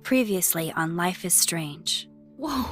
Previously on Life is Strange. Whoa.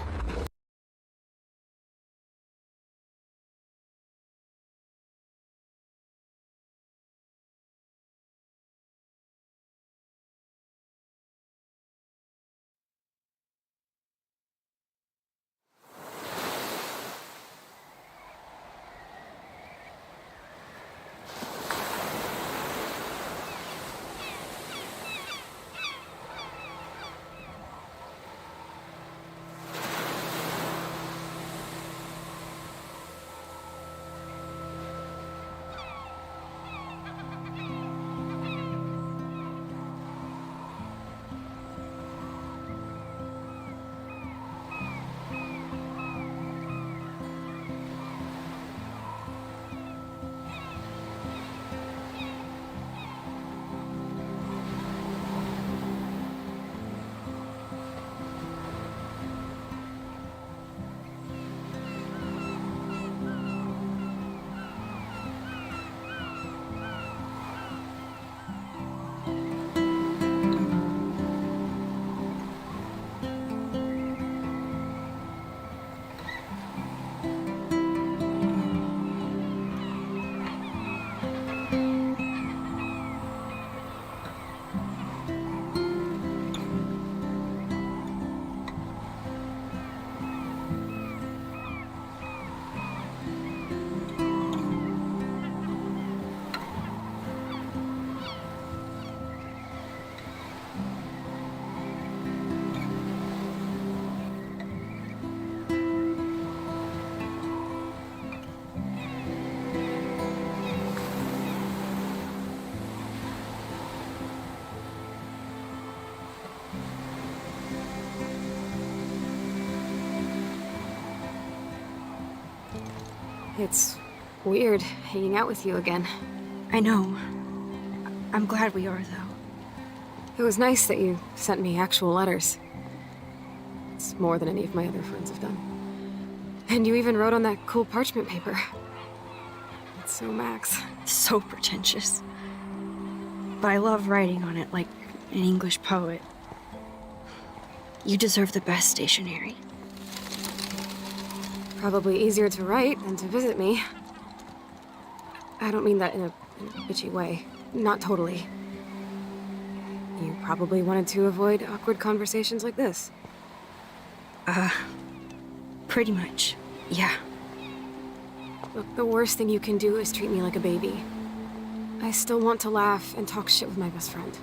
It's weird hanging out with you again. I know. I'm glad we are, though. It was nice that you sent me actual letters. It's more than any of my other friends have done. And you even wrote on that cool parchment paper. It's so Max. So pretentious. But I love writing on it like an English poet. You deserve the best stationery. Probably easier to write than to visit me. I don't mean that in a bitchy way. Not totally. You probably wanted to avoid awkward conversations like this. Pretty much. Yeah. Look, the worst thing you can do is treat me like a baby. I still want to laugh and talk shit with my best friend.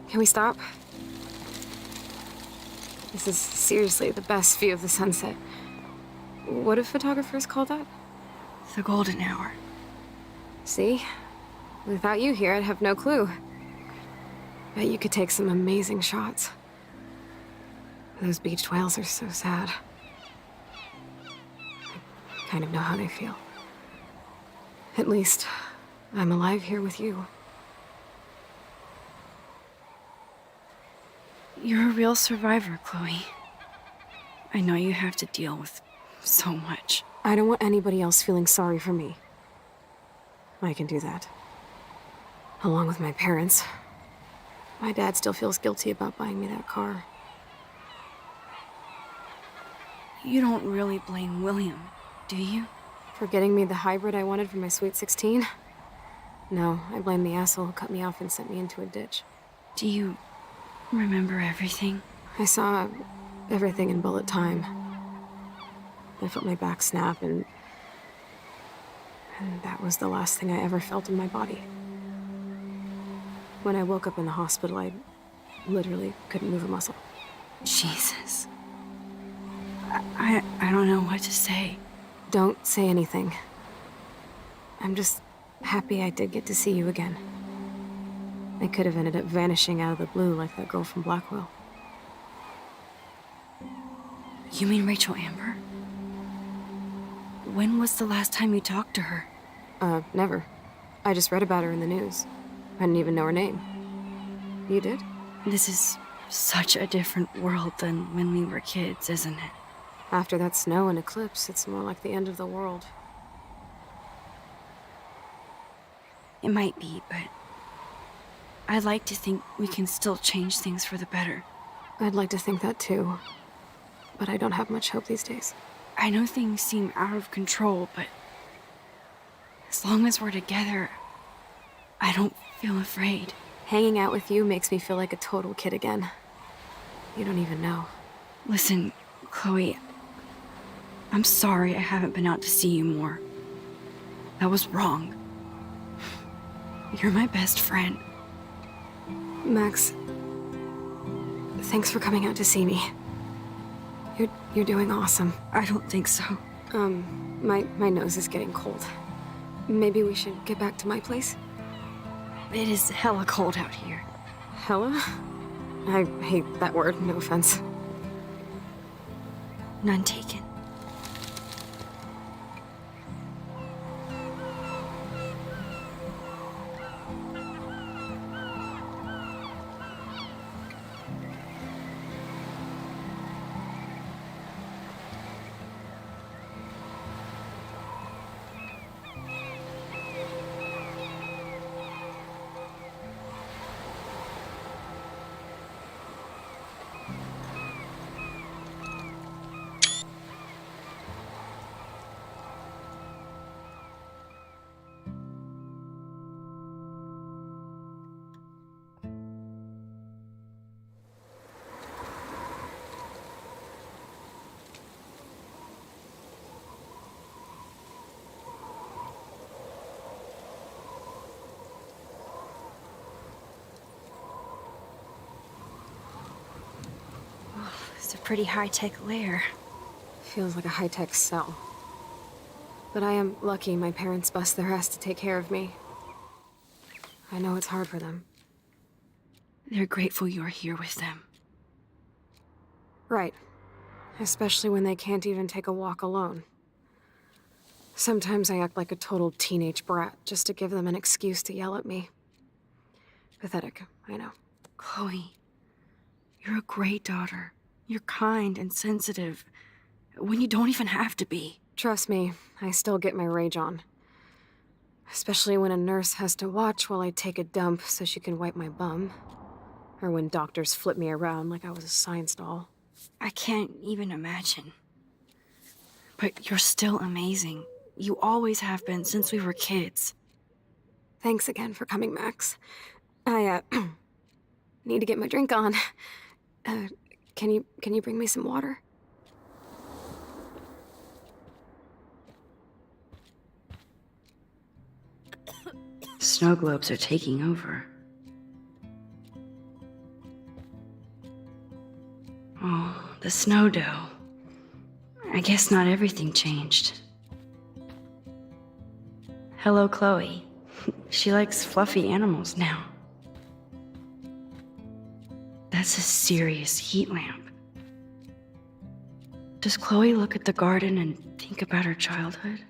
Can we stop? This is seriously the best view of the sunset. What do photographers call that? The golden hour. See? Without you here, I'd have no clue. Bet you could take some amazing shots. Those beached whales are so sad. I kind of know how they feel. At least, I'm alive here with you. You're a real survivor, Chloe. I know you have to deal with so much. I don't want anybody else feeling sorry for me. I can do that. Along with my parents. My dad still feels guilty about buying me that car. You don't really blame William, do you? For getting me the hybrid I wanted for my Sweet 16? No, I blame the asshole who cut me off and sent me into a ditch. Do you remember everything? I saw everything in bullet time. I felt my back snap, and that was the last thing I ever felt in my body. When I woke up in the hospital, I literally couldn't move a muscle. Jesus. I don't know what to say. Don't say anything. I'm just happy I did get to see you again. I could have ended up vanishing out of the blue like that girl from Blackwell. You mean Rachel Amber? When was the last time you talked to her? Never. I just read about her in the news. I didn't even know her name. You did? This is such a different world than when we were kids, isn't it? After that snow and eclipse, it's more like the end of the world. It might be, but I'd like to think we can still change things for the better. I'd like to think that too, but I don't have much hope these days. I know things seem out of control, but as long as we're together, I don't feel afraid. Hanging out with you makes me feel like a total kid again. You don't even know. Listen, Chloe, I'm sorry I haven't been out to see you more. That was wrong. You're my best friend. Max, thanks for coming out to see me. You're doing awesome. I don't think so. My nose is getting cold. Maybe we should get back to my place? It is hella cold out here. Hella? I hate that word, no offense. None taken. It's a pretty high-tech lair. Feels like a high-tech cell. But I am lucky my parents bust their ass to take care of me. I know it's hard for them. They're grateful you're here with them. Right. Especially when they can't even take a walk alone. Sometimes I act like a total teenage brat just to give them an excuse to yell at me. Pathetic, I know. Chloe, you're a great daughter. You're kind and sensitive when you don't even have to be. Trust me, I still get my rage on. Especially when a nurse has to watch while I take a dump so she can wipe my bum. Or when doctors flip me around like I was a science doll. I can't even imagine. But you're still amazing. You always have been since we were kids. Thanks again for coming, Max. I, need to get my drink on. Can you bring me some water? Snow globes are taking over. Oh, the snow dough. I guess not everything changed. Hello, Chloe. She likes fluffy animals now. That's a serious heat lamp. Does Chloe look at the garden and think about her childhood?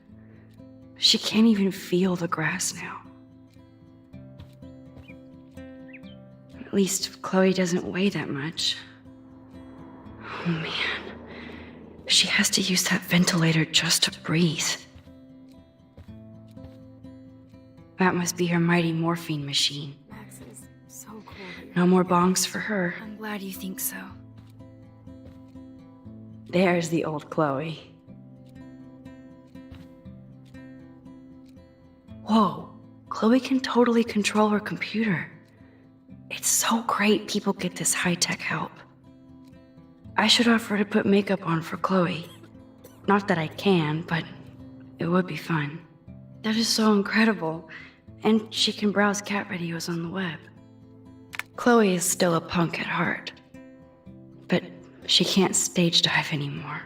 She can't even feel the grass now. At least Chloe doesn't weigh that much. Oh man, she has to use that ventilator just to breathe. That must be her mighty morphine machine. Max, it is so cool that you're... No more bongs for her. I'm glad you think so. There's the old Chloe. Whoa, Chloe can totally control her computer. It's so great people get this high-tech help. I should offer to put makeup on for Chloe. Not that I can, but it would be fun. That is so incredible. And she can browse cat videos on the web. Chloe is still a punk at heart. But she can't stage dive anymore.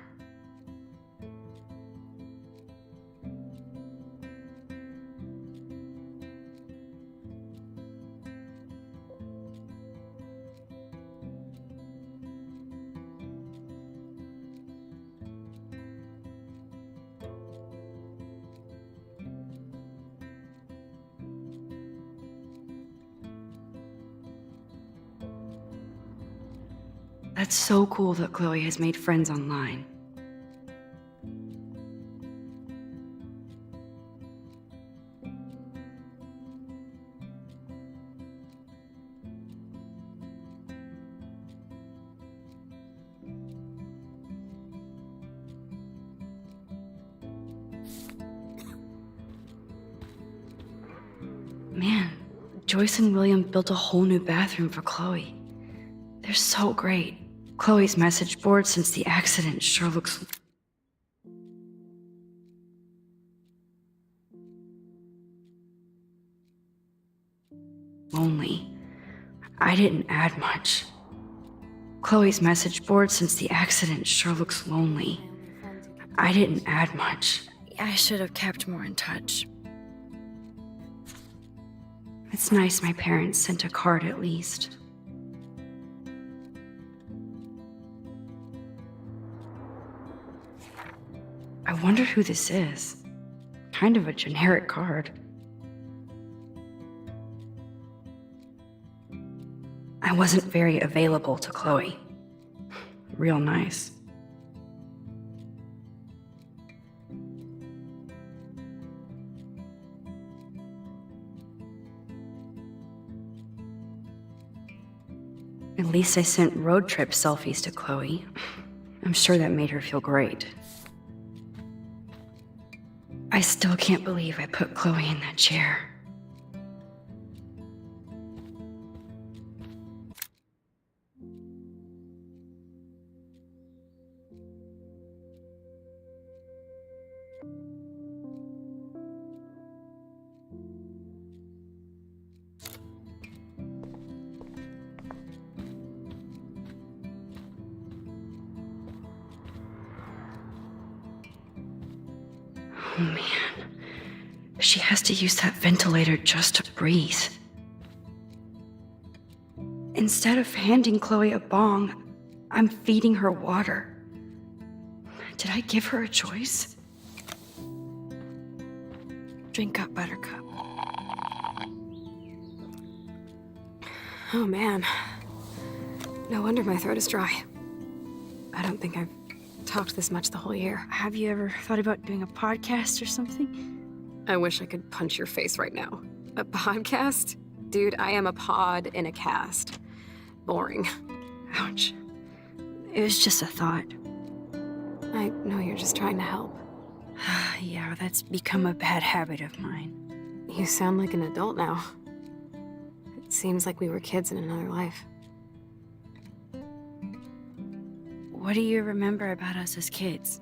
That's so cool that Chloe has made friends online. Man, Joyce and William built a whole new bathroom for Chloe. They're so great. Chloe's message board since the accident sure looks lonely. I didn't add much. Chloe's message board since the accident sure looks lonely. I didn't add much. I should have kept more in touch. It's nice my parents sent a card at least. I wonder who this is. Kind of a generic card. I wasn't very available to Chloe. Real nice. At least I sent road trip selfies to Chloe. I'm sure that made her feel great. I still can't believe I put Chloe in that chair. Oh man, she has to use that ventilator just to breathe. Instead of handing Chloe a bong, I'm feeding her water. Did I give her a choice? Drink up, Buttercup. Oh man. No wonder my throat is dry. I don't think I've talked this much the whole year. Have you ever thought about doing a podcast or something? I wish I could punch your face right now. A podcast? Dude, I am a pod in a cast. Boring. Ouch. It was just a thought. I know you're just trying to help. Yeah, that's become a bad habit of mine. You sound like an adult now. It seems like we were kids in another life. What do you remember about us as kids?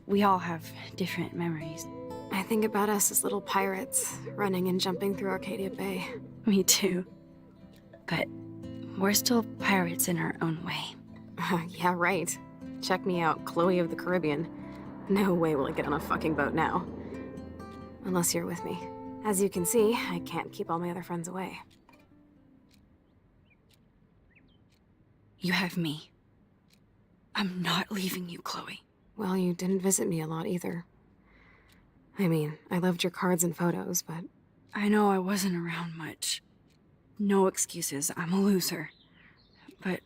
We all have different memories. I think about us as little pirates, running and jumping through Arcadia Bay. Me too. But we're still pirates in our own way. Yeah, right. Check me out, Chloe of the Caribbean. No way will I get on a fucking boat now. Unless you're with me. As you can see, I can't keep all my other friends away. You have me. I'm not leaving you, Chloe. Well, you didn't visit me a lot either. I mean, I loved your cards and photos, but... I know I wasn't around much. No excuses, I'm a loser. But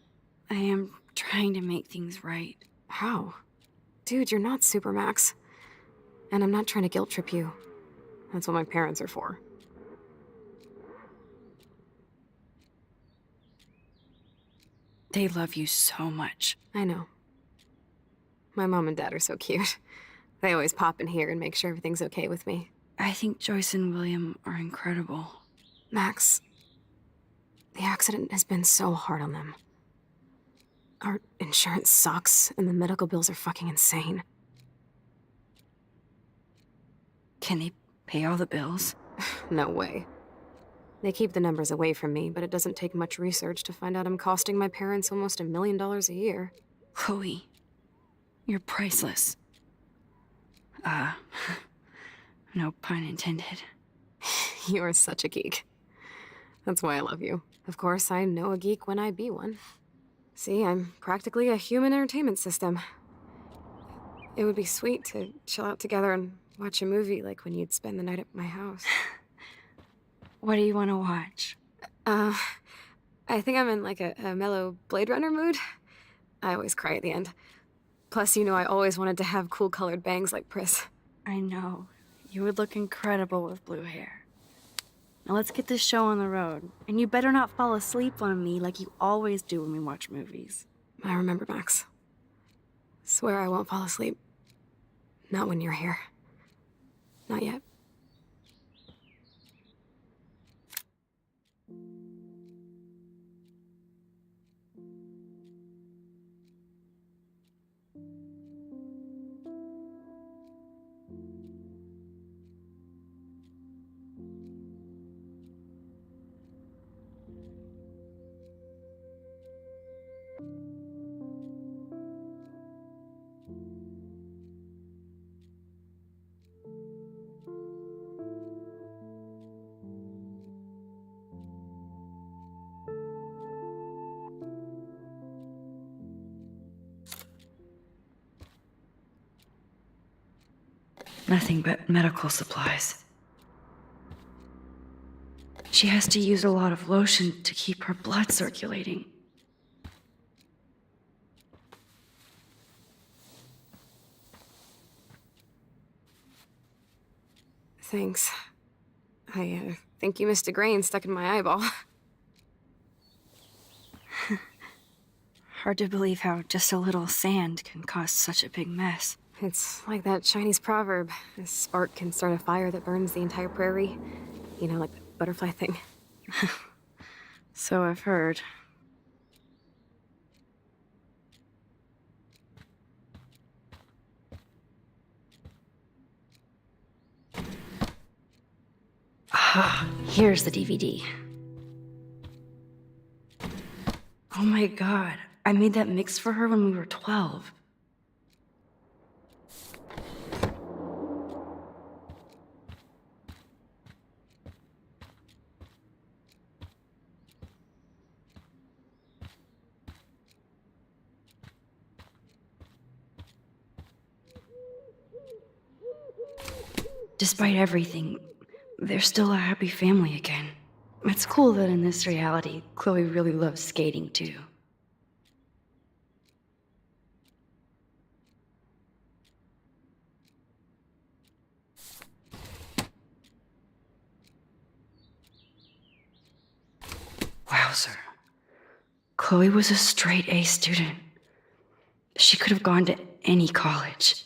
I am trying to make things right. How? Dude, you're not Supermax. And I'm not trying to guilt trip you. That's what my parents are for. They love you so much. I know. My mom and dad are so cute. They always pop in here and make sure everything's okay with me. I think Joyce and William are incredible. Max, the accident has been so hard on them. Our insurance sucks, and the medical bills are fucking insane. Can they pay all the bills? No way. They keep the numbers away from me, but it doesn't take much research to find out I'm costing my parents almost $1 million a year. Chloe, you're priceless. No pun intended. You are such a geek. That's why I love you. Of course, I know a geek when I be one. See, I'm practically a human entertainment system. It would be sweet to chill out together and watch a movie like when you'd spend the night at my house. What do you want to watch? I think I'm in like a mellow Blade Runner mood. I always cry at the end. Plus, you know, I always wanted to have cool colored bangs like Pris. I know. You would look incredible with blue hair. Now let's get this show on the road. And you better not fall asleep on me like you always do when we watch movies. I remember, Max. Swear I won't fall asleep. Not when you're here. Not yet. Nothing but medical supplies. She has to use a lot of lotion to keep her blood circulating. Thanks. I think you missed a grain stuck in my eyeball. Hard to believe how just a little sand can cause such a big mess. It's like that Chinese proverb. A spark can start a fire that burns the entire prairie. You know, like the butterfly thing. So I've heard. Ah, here's the DVD. Oh my god, I made that mix for her when we were 12. Despite everything, they're still a happy family again. It's cool that in this reality, Chloe really loves skating too. Wowzer. Chloe was a straight A student. She could have gone to any college.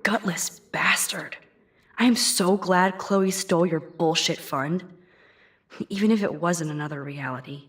Gutless bastard. I am so glad Chloe stole your bullshit fund, even if it wasn't another reality.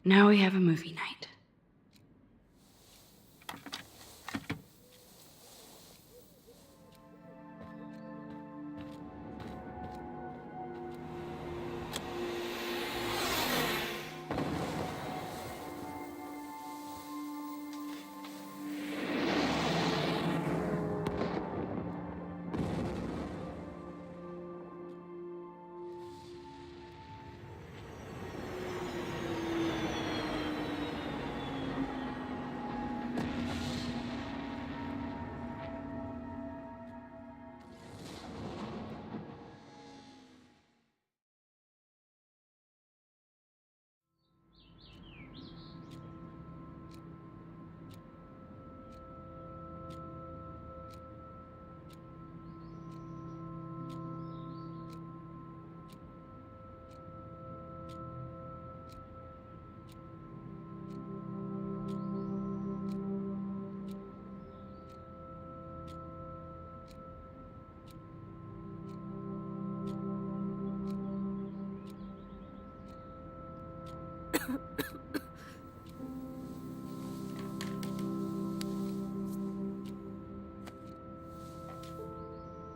Now we have a movie night.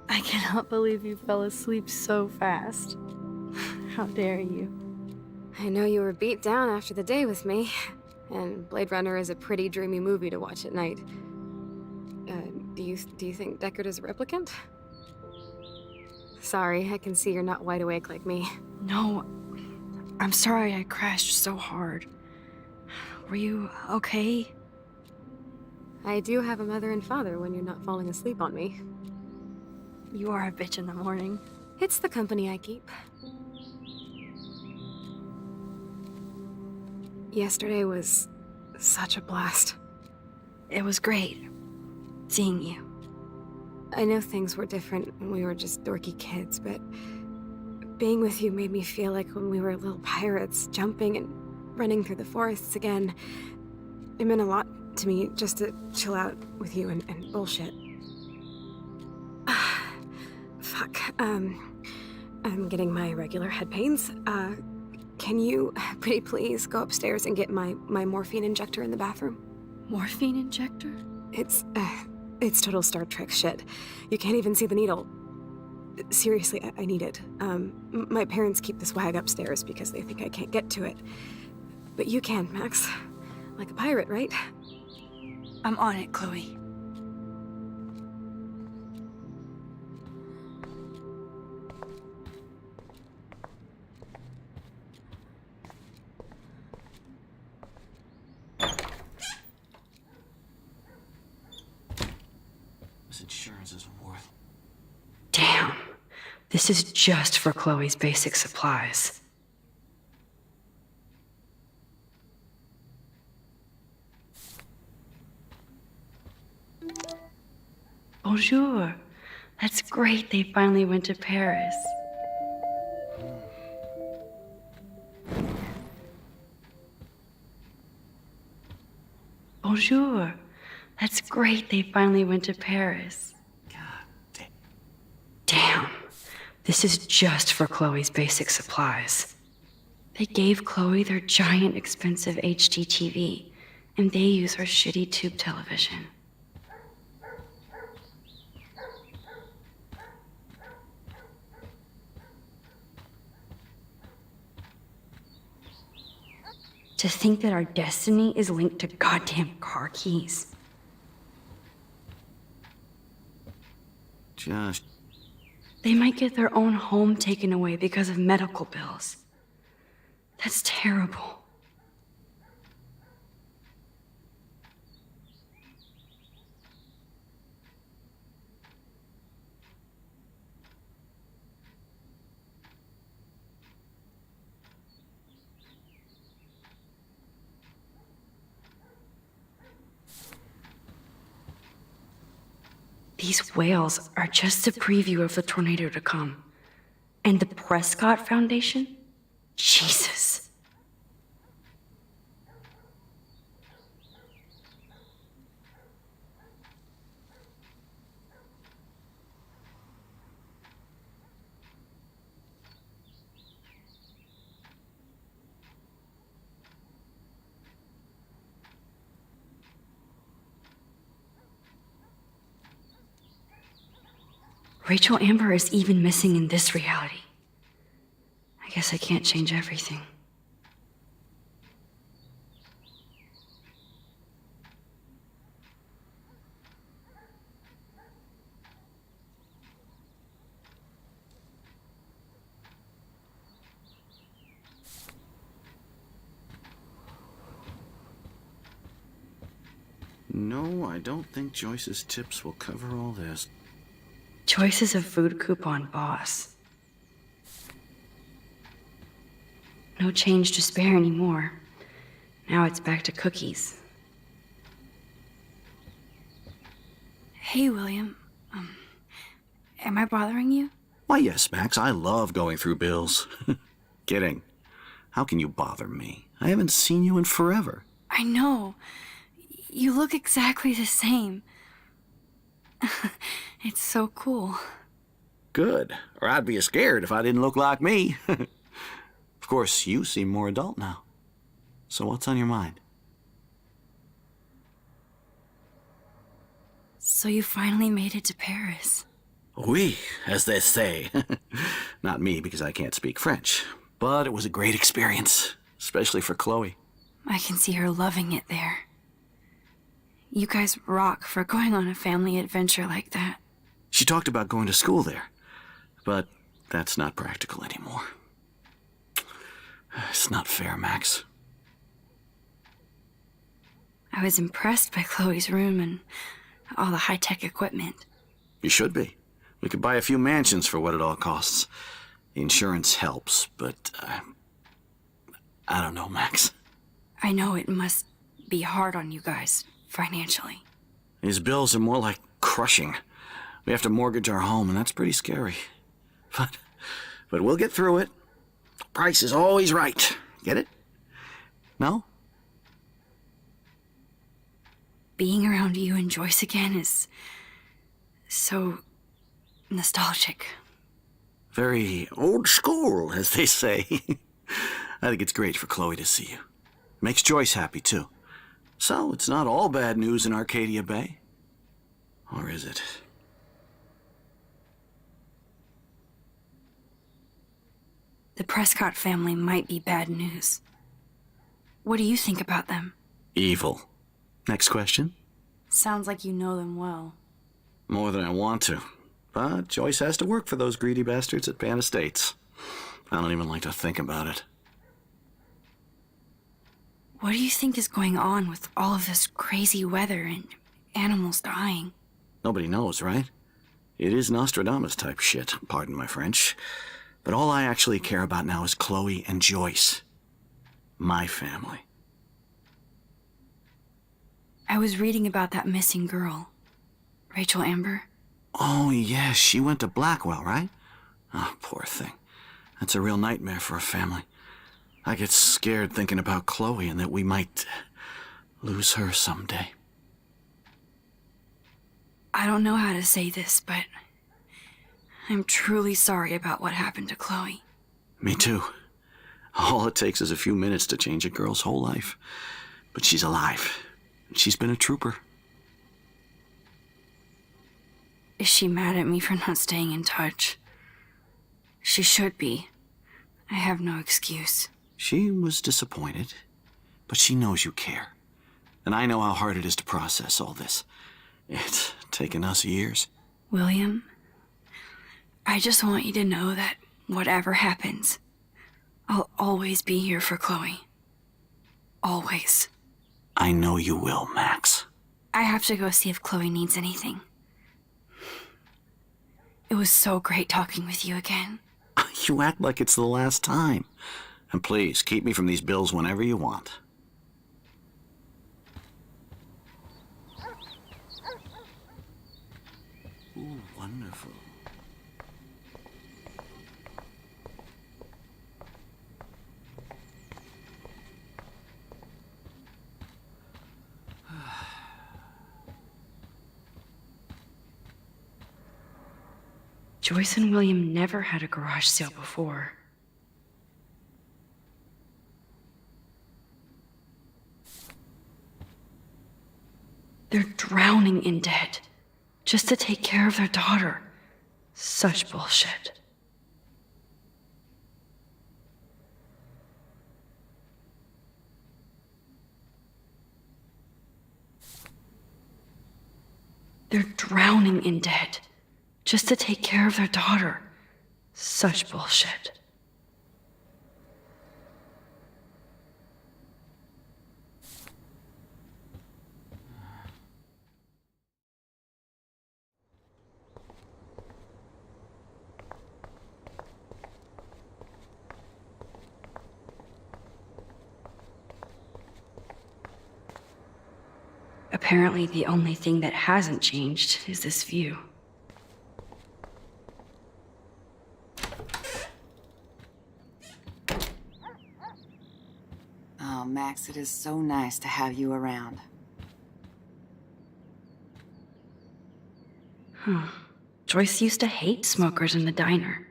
I cannot believe you fell asleep so fast. How dare you? I know you were beat down after the day with me, and Blade Runner is a pretty dreamy movie to watch at night. Do you think Deckard is a replicant? Sorry, I can see you're not wide awake like me. No, I'm sorry I crashed so hard. Were you okay? I do have a mother and father when you're not falling asleep on me. You are a bitch in the morning. It's the company I keep. Yesterday was such a blast. It was great seeing you. I know things were different when we were just dorky kids, but being with you made me feel like when we were little pirates, jumping and running through the forests again. It meant a lot to me just to chill out with you and bullshit. Fuck. I'm getting my regular head pains. Can you, pretty please, go upstairs and get my morphine injector in the bathroom? Morphine injector? It's total Star Trek shit. You can't even see the needle. Seriously, I need it. My parents keep the swag upstairs because they think I can't get to it. But you can, Max. Like a pirate, right? I'm on it, Chloe. This insurance isn't worth. Damn. This is just for Chloe's basic supplies. Bonjour. That's great they finally went to Paris. Bonjour. That's great they finally went to Paris. God damn. Damn. This is just for Chloe's basic supplies. They gave Chloe their giant expensive HD TV, and they use her shitty tube television. To think that our destiny is linked to goddamn car keys. Josh. They might get their own home taken away because of medical bills. That's terrible. These whales are just a preview of the tornado to come. And the Prescott Foundation? Jesus. Rachel Amber is even missing in this reality. I guess I can't change everything. No, I don't think Joyce's tips will cover all this. Choices of food coupon boss. No change to spare anymore. Now it's back to cookies. Hey, William. Am I bothering you? Why, yes, Max. I love going through bills. Kidding. How can you bother me? I haven't seen you in forever. I know. You look exactly the same. It's so cool. Good. Or I'd be scared if I didn't look like me. Of course, you seem more adult now. So what's on your mind? So you finally made it to Paris. Oui, as they say. Not me, because I can't speak French. But it was a great experience, especially for Chloe. I can see her loving it there. You guys rock for going on a family adventure like that. She talked about going to school there, but that's not practical anymore. It's not fair, Max. I was impressed by Chloe's room and all the high-tech equipment. You should be. We could buy a few mansions for what it all costs. The insurance helps, but I don't know, Max. I know it must be hard on you guys, financially. These bills are more like crushing. We have to mortgage our home, and that's pretty scary. But we'll get through it. Price is always right. Get it? No? Being around you and Joyce again is so nostalgic. Very old school, as they say. I think it's great for Chloe to see you. Makes Joyce happy, too. So, it's not all bad news in Arcadia Bay. Or is it? The Prescott family might be bad news. What do you think about them? Evil. Next question? Sounds like you know them well. More than I want to. But Joyce has to work for those greedy bastards at Pan Estates. I don't even like to think about it. What do you think is going on with all of this crazy weather and animals dying? Nobody knows, right? It is Nostradamus type shit, pardon my French. But all I actually care about now is Chloe and Joyce. My family. I was reading about that missing girl, Rachel Amber. Oh, yes, she went to Blackwell, right? Oh, poor thing. That's a real nightmare for a family. I get scared thinking about Chloe and that we might lose her someday. I don't know how to say this, but I'm truly sorry about what happened to Chloe. Me too. All it takes is a few minutes to change a girl's whole life. But she's alive. She's been a trooper. Is she mad at me for not staying in touch? She should be. I have no excuse. She was disappointed, but she knows you care. And I know how hard it is to process all this. It's taken us years. William, I just want you to know that whatever happens, I'll always be here for Chloe. Always. I know you will, Max. I have to go see if Chloe needs anything. It was so great talking with you again. You act like it's the last time. And please, keep me from these bills whenever you want. Ooh, wonderful. Joyce and William never had a garage sale before. They're drowning in debt just to take care of their daughter. Such bullshit. They're drowning in debt just to take care of their daughter. Such bullshit. Apparently, the only thing that hasn't changed is this view. Oh, Max, it is so nice to have you around. Joyce used to hate smokers in the diner.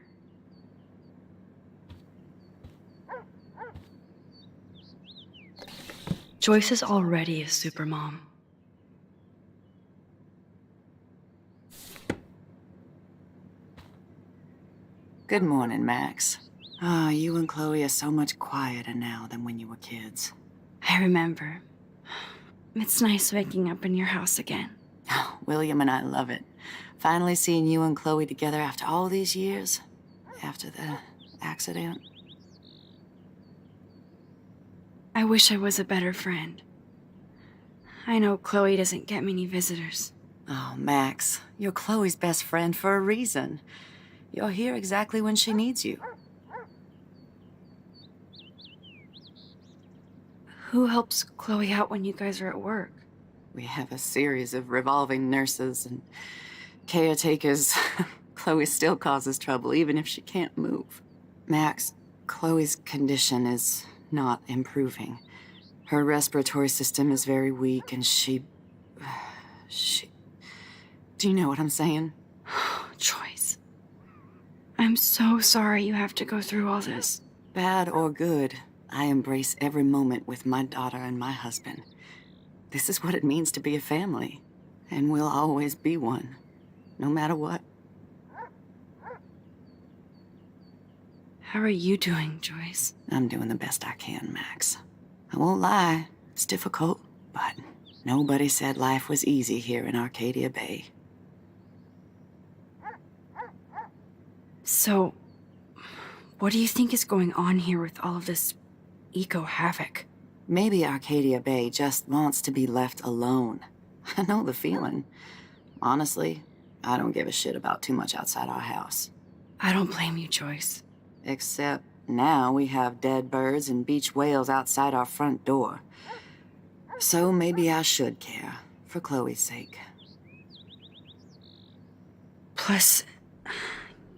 Joyce is already a supermom. Good morning, Max. Ah, you and Chloe are so much quieter now than when you were kids. I remember. It's nice waking up in your house again. Oh, William and I love it. Finally seeing you and Chloe together after all these years. After the accident. I wish I was a better friend. I know Chloe doesn't get many visitors. Oh, Max, you're Chloe's best friend for a reason. You're here exactly when she needs you. Who helps Chloe out when you guys are at work? We have a series of revolving nurses and caretakers. Chloe still causes trouble, even if she can't move. Max, Chloe's condition is not improving. Her respiratory system is very weak, and she... Do you know what I'm saying? Joyce. I'm so sorry you have to go through all this. Bad or good, I embrace every moment with my daughter and my husband. This is what it means to be a family, and we'll always be one, no matter what. How are you doing, Joyce? I'm doing the best I can, Max. I won't lie, it's difficult, but nobody said life was easy here in Arcadia Bay. So, what do you think is going on here with all of this eco-havoc? Maybe Arcadia Bay just wants to be left alone. I know the feeling. Honestly, I don't give a shit about too much outside our house. I don't blame you, Joyce. Except now we have dead birds and beach whales outside our front door. So maybe I should care, for Chloe's sake. Plus,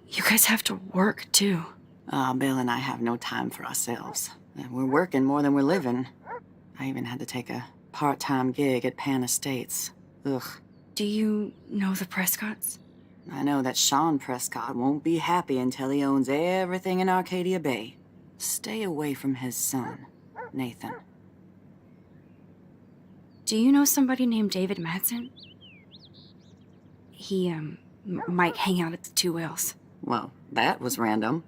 you guys have to work, too. Bill and I have no time for ourselves. And we're working more than we're living. I even had to take a part-time gig at Pan Estates. Ugh. Do you know the Prescotts? I know that Sean Prescott won't be happy until he owns everything in Arcadia Bay. Stay away from his son, Nathan. Do you know somebody named David Madsen? He, might hang out at the Two Whales. Well, that was random.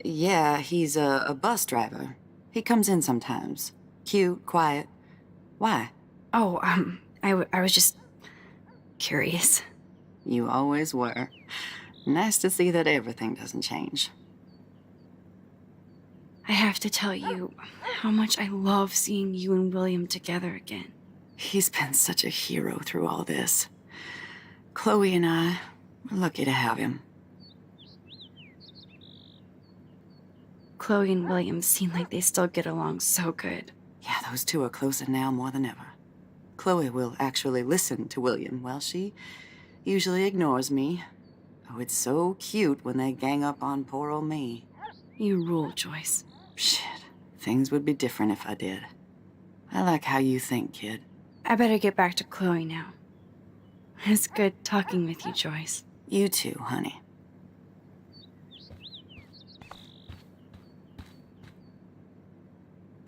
Yeah, he's a bus driver. He comes in sometimes. Cute, quiet. Why? Oh, I was just curious. You always were. Nice to see that everything doesn't change. I have to tell you how much I love seeing you and William together again. He's been such a hero through all this. Chloe and I are lucky to have him. Chloe and William seem like they still get along so good. Yeah, those two are closer now more than ever. Chloe will actually listen to William, while she usually ignores me. Oh, it's so cute when they gang up on poor old me. You rule, Joyce. Shit, things would be different if I did. I like how you think, kid. I better get back to Chloe now. It's good talking with you, Joyce. You too, honey.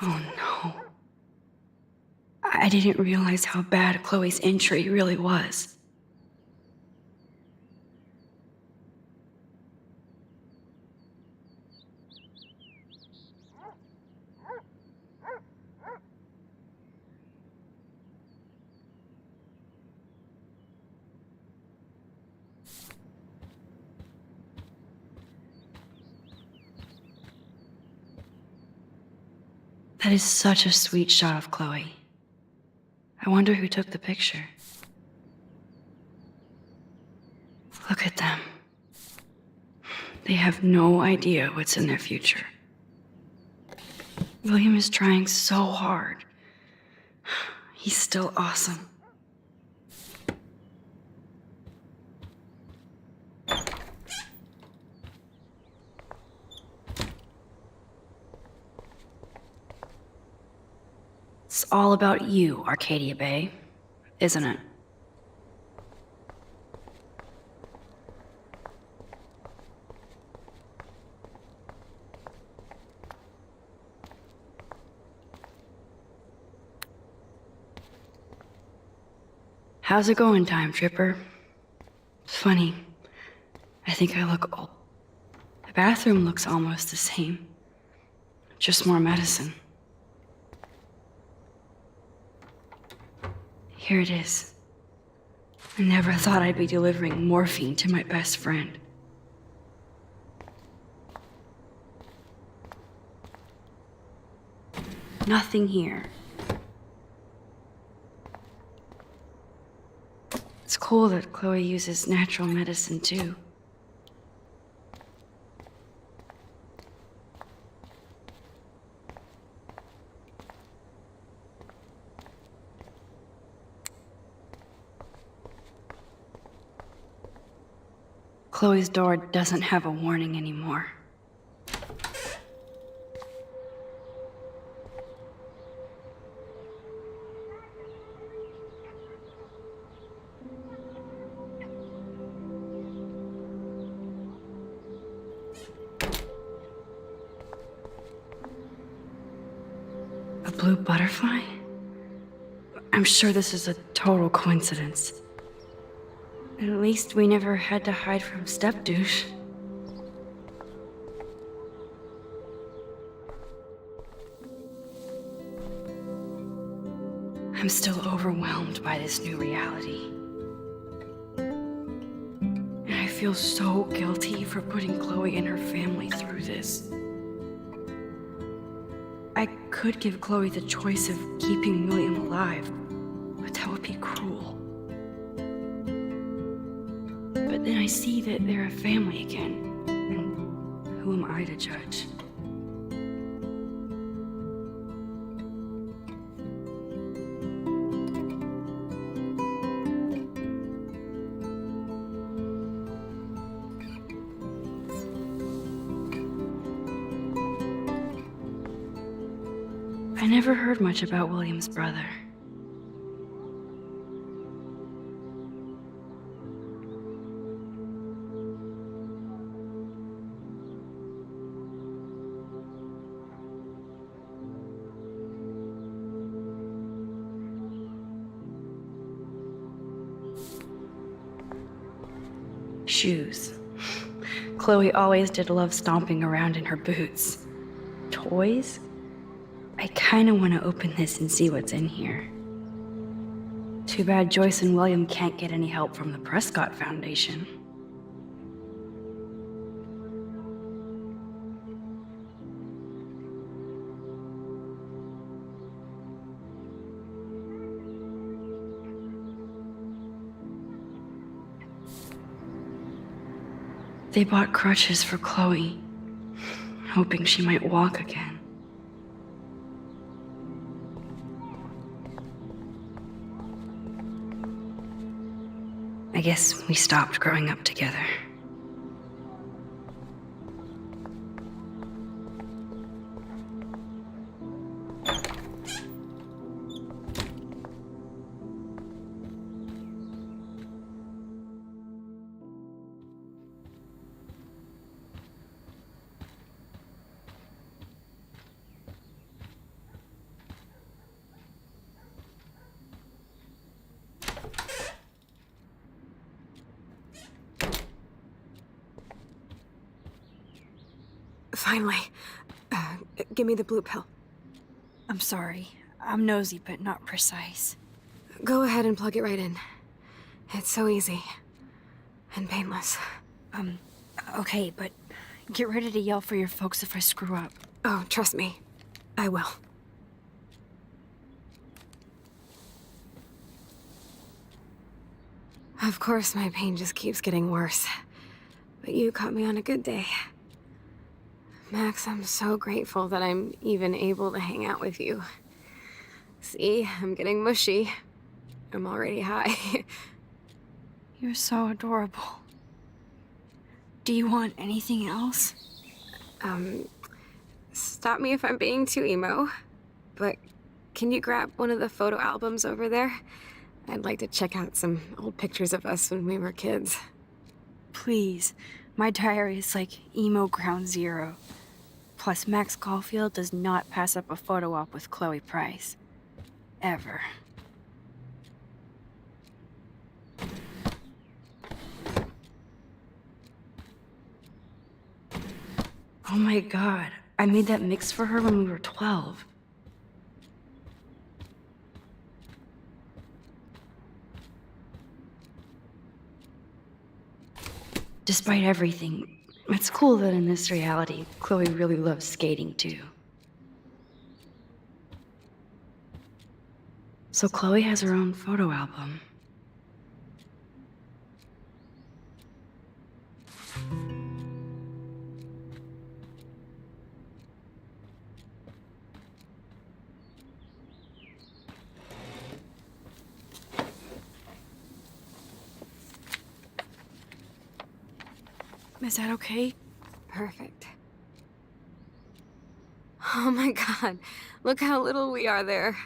Oh no. I didn't realize how bad Chloe's injury really was. That is such a sweet shot of Chloe. I wonder who took the picture. Look at them. They have no idea what's in their future. William is trying so hard. He's still awesome. It's all about you, Arcadia Bay, isn't it? How's it going, Time Tripper? It's funny. I think I look old. The bathroom looks almost the same. Just more medicine. Here it is. I never thought I'd be delivering morphine to my best friend. Nothing here. It's cool that Chloe uses natural medicine too. Chloe's door doesn't have a warning anymore. A blue butterfly? I'm sure this is a total coincidence. At least we never had to hide from step-douche. I'm still overwhelmed by this new reality. And I feel so guilty for putting Chloe and her family through this. I could give Chloe the choice of keeping William alive, but that would be cruel. But then I see that they're a family again, and who am I to judge? I never heard much about William's brother. Shoes. Chloe always did love stomping around in her boots. Toys? I kinda wanna open this and see what's in here. Too bad Joyce and William can't get any help from the Prescott Foundation. They bought crutches for Chloe, hoping she might walk again. I guess we stopped growing up together. Finally. Give me the blue pill. I'm sorry. I'm nosy, but not precise. Go ahead and plug it right in. It's so easy. And painless. Okay, but get ready to yell for your folks if I screw up. Oh, trust me. I will. Of course, my pain just keeps getting worse. But you caught me on a good day. Max, I'm so grateful that I'm even able to hang out with you. See, I'm getting mushy. I'm already high. You're so adorable. Do you want anything else? Stop me if I'm being too emo, but can you grab one of the photo albums over there? I'd like to check out some old pictures of us when we were kids. Please. My diary is like emo ground zero. Plus, Max Caulfield does not pass up a photo op with Chloe Price. Ever. Oh my god, I made that mix for her when we were 12. Despite everything, it's cool that in this reality, Chloe really loves skating too. So Chloe has her own photo album. Is that okay? Perfect. Oh my god, look how little we are there.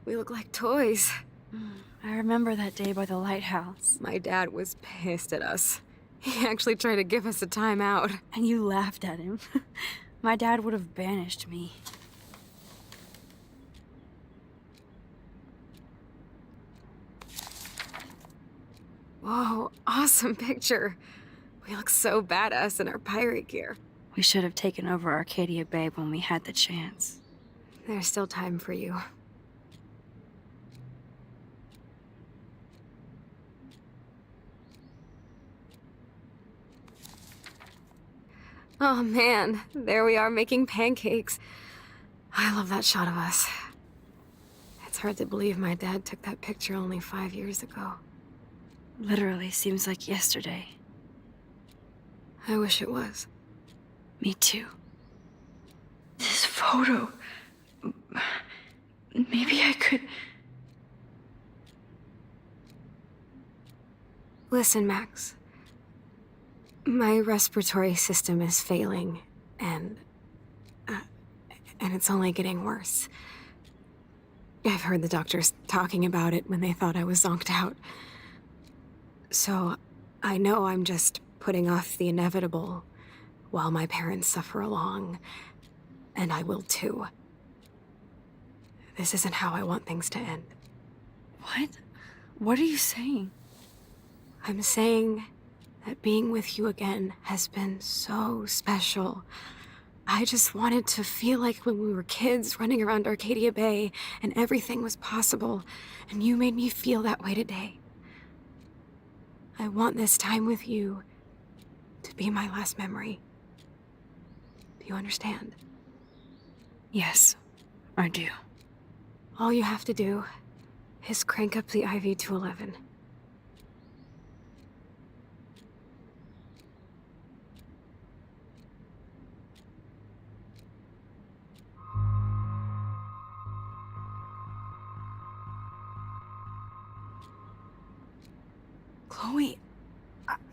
We look like toys. I remember that day by the lighthouse. My dad was pissed at us. He actually tried to give us a timeout. And you laughed at him. My dad would have banished me. Whoa, awesome picture. We look so badass in our pirate gear. We should have taken over Arcadia Bay when we had the chance. There's still time for you. Oh man, there we are making pancakes. I love that shot of us. It's hard to believe my dad took that picture only 5 years ago. Literally seems like yesterday. I wish it was. Me too. This photo... Maybe I could... Listen, Max. My respiratory system is failing, and it's only getting worse. I've heard the doctors talking about it when they thought I was zonked out. So, I know I'm just putting off the inevitable while my parents suffer along, and I will too. This isn't how I want things to end. What? What are you saying? I'm saying that being with you again has been so special. I just wanted to feel like when we were kids running around Arcadia Bay and everything was possible, and you made me feel that way today. I want this time with you to be my last memory. Do you understand? Yes, I do. All you have to do is crank up the IV to 11. Chloe,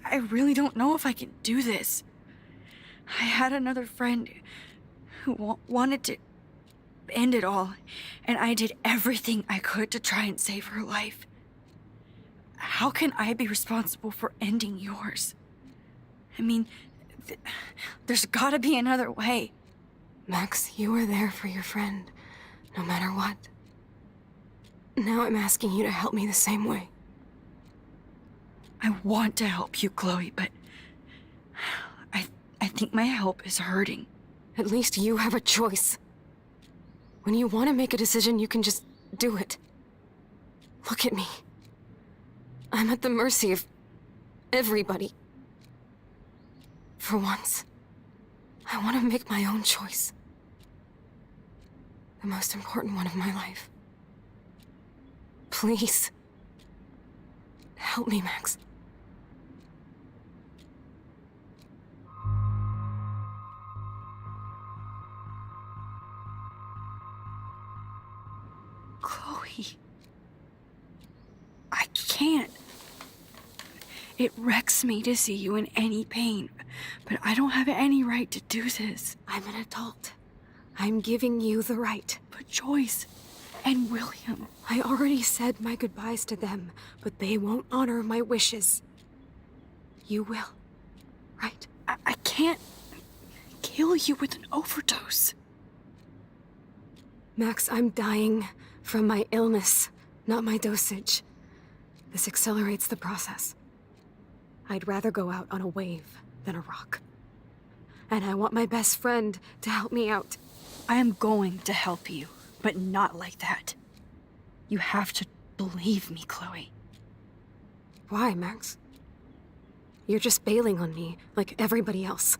I really don't know if I can do this. I had another friend who wanted to end it all, and I did everything I could to try and save her life. How can I be responsible for ending yours? I mean, there's gotta be another way. Max, you were there for your friend, no matter what. Now I'm asking you to help me the same way. I want to help you, Chloe, but I think my help is hurting. At least you have a choice. When you want to make a decision, you can just do it. Look at me. I'm at the mercy of everybody. For once, I want to make my own choice. The most important one of my life. Please. Help me, Max. Chloe. I can't. It wrecks me to see you in any pain, but I don't have any right to do this. I'm an adult. I'm giving you the right. But Joyce and William... I already said my goodbyes to them, but they won't honor my wishes. You will, right? I can't kill you with an overdose. Max, I'm dying from my illness, not my dosage. This accelerates the process. I'd rather go out on a wave than a rock. And I want my best friend to help me out. I am going to help you, but not like that. You have to believe me, Chloe. Why, Max? You're just bailing on me, like everybody else.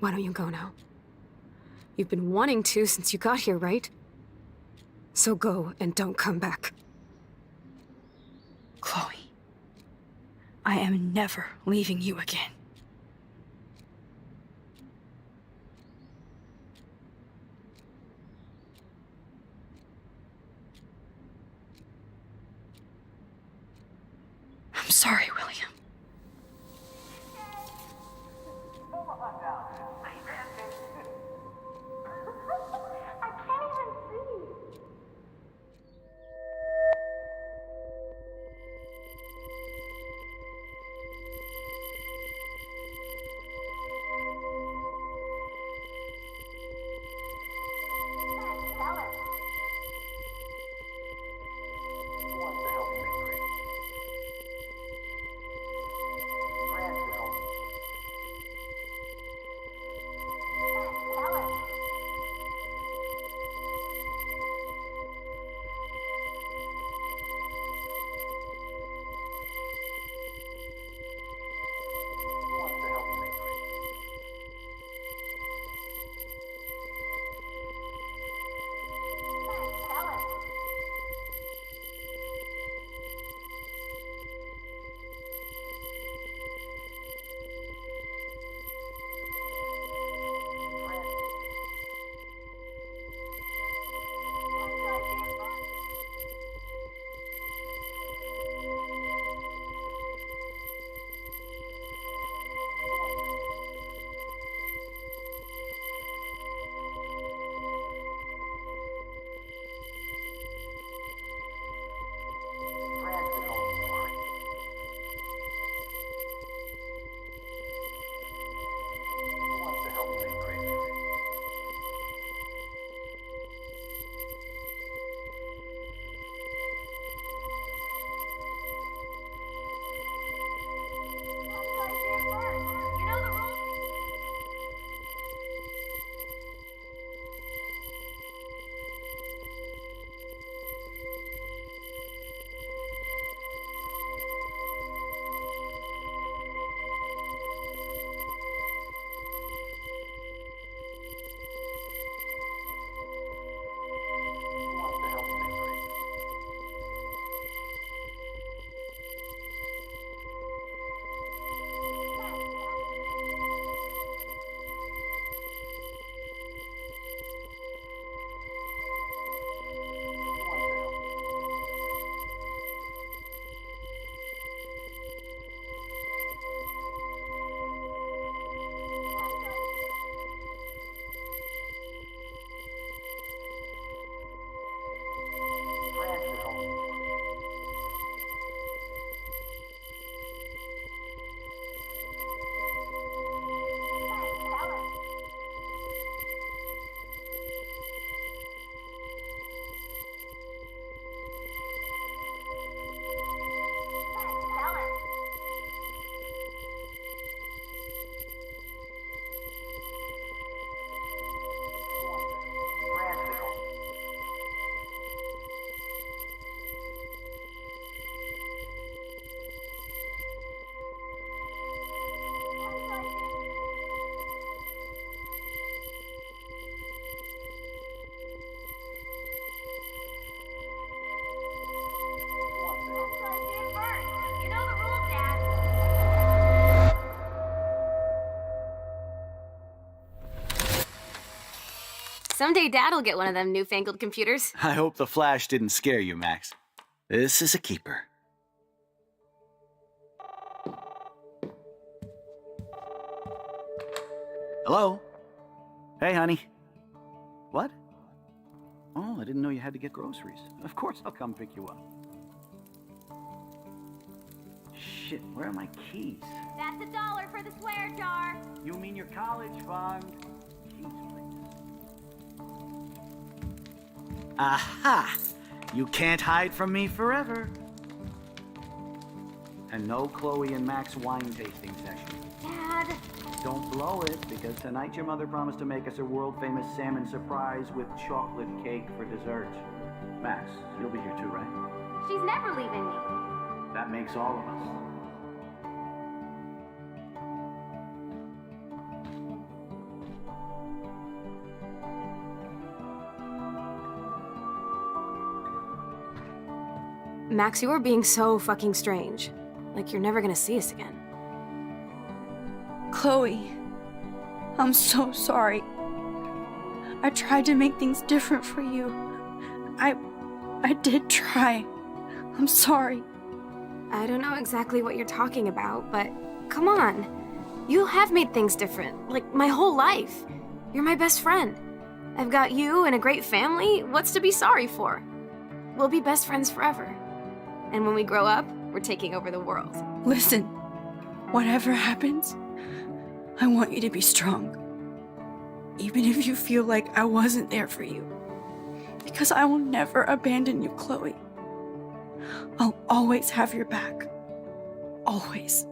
Why don't you go now? You've been wanting to since you got here, right? So go and don't come back. Chloe, I am never leaving you again. I'm sorry, William. Someday Dad'll get one of them newfangled computers. I hope the flash didn't scare you, Max. This is a keeper. Hello? Hey, honey. What? Oh, I didn't know you had to get groceries. Of course I'll come pick you up. Shit, where are my keys? That's $1 for the swear jar. You mean your college fund? Keys, please. Aha! You can't hide from me forever. And no Chloe and Max wine tasting session. Dad. Don't blow it, because tonight your mother promised to make us a world-famous salmon surprise with chocolate cake for dessert. Max, you'll be here too, right? She's never leaving me. That makes all of us. Max, you are being so fucking strange. Like you're never gonna see us again. Chloe, I'm so sorry. I tried to make things different for you. I did try. I'm sorry. I don't know exactly what you're talking about, but come on. You have made things different, like my whole life. You're my best friend. I've got you and a great family. What's to be sorry for? We'll be best friends forever. And when we grow up, we're taking over the world. Listen, whatever happens, I want you to be strong. Even if you feel like I wasn't there for you. Because I will never abandon you, Chloe. I'll always have your back. Always.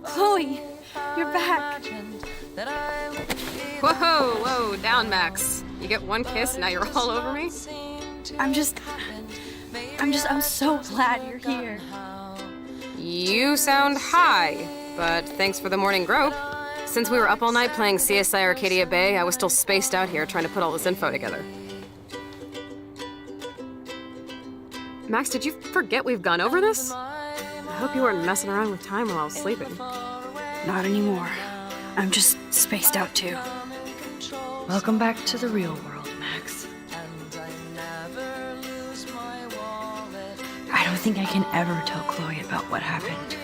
Chloe, you're back. Whoa, down, Max. You get one kiss, now you're all over me? I'm so glad you're here. You sound high, but thanks for the morning grope. Since we were up all night playing CSI Arcadia Bay, I was still spaced out here trying to put all this info together. Max, did you forget we've gone over this? I hope you weren't messing around with time while I was sleeping. Not anymore. I'm just spaced out too. Welcome back to the real world, Max. I don't think I can ever tell Chloe about what happened.